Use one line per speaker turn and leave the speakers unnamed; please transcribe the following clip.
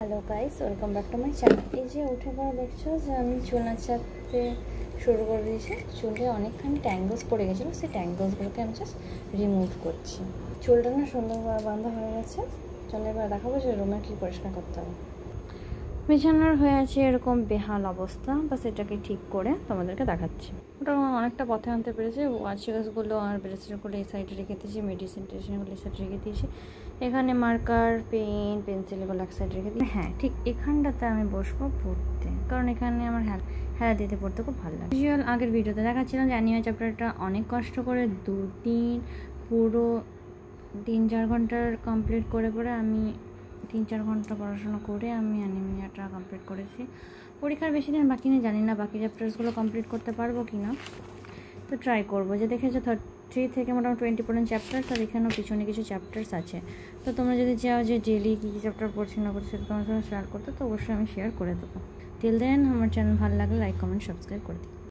Hello guys, welcome back to my channel. এই যে উঠে পড়া দেখছো যে আমি চুল নাচাতে শুরু করে দিয়েছি। চুলে অনেকখানি ট্যাঙ্গলস পড়ে গেছিলো, সেই ট্যাঙ্গলসগুলোকে আমি জাস্ট রিমুভ করছি। চুলটা না সুন্দরভাবে বাঁধা হয়ে গেছে। চলো এবার দেখাবো যে রুমে কী পরিষ্কার করতে হবে। বিছানার হয়ে আছে এরকম বেহাল অবস্থা, বা সেটাকে ঠিক করে তোমাদেরকে দেখাচ্ছি। ওটা অনেকটা পথে আনতে পেরেছে। ওয়াচিগাসগুলো আর ব্রেসলেটগুলো এই সাইডে রেখে দিয়েছি, মেডিসিন টেডিসিনগুলো এই সাইডে রেখে দিয়েছি। এখানে মার্কার, পেন, পেন্সিল এগুলো এক সাইড রেখে দিই। হ্যাঁ, ঠিক এখানটাতে আমি বসবো পড়তে, কারণ এখানে আমার হেলা দিতে পড়তে খুব ভালো লাগে। ভিজুয়াল আগের ভিডিওতে দেখাচ্ছিলাম যে অ্যানিমে চ্যাপ্টারটা অনেক কষ্ট করে পুরো 3-4 ঘন্টার কমপ্লিট করে আমি 3-4 ঘন্টা পড়াশোনা করে আমি অ্যানিমিয়াটা কমপ্লিট করেছি। পরীক্ষার বেশি দিন বাকি নেই, জানি না বাকি চ্যাপ্টার্সগুলো কমপ্লিট করতে পারবো কি না, তো ট্রাই করবো। যে দেখেছো 30 থেকে মোটামুটি 20 পর্যন্ত চ্যাপ্টার্স, আর এখানেও পিছনে কিছু চ্যাপ্টার্স আছে। তো তোমরা যদি চাও যে ডেলি কী কী চ্যাপ্টার পড়ছি না করছি সেটা তোমার সঙ্গে শেয়ার করতে, তো অবশ্যই আমি শেয়ার করে দেবো। টিল দেন আমার চ্যানেল ভালো লাগলে লাইক, কমেন্ট, সাবস্ক্রাইব করে দিই।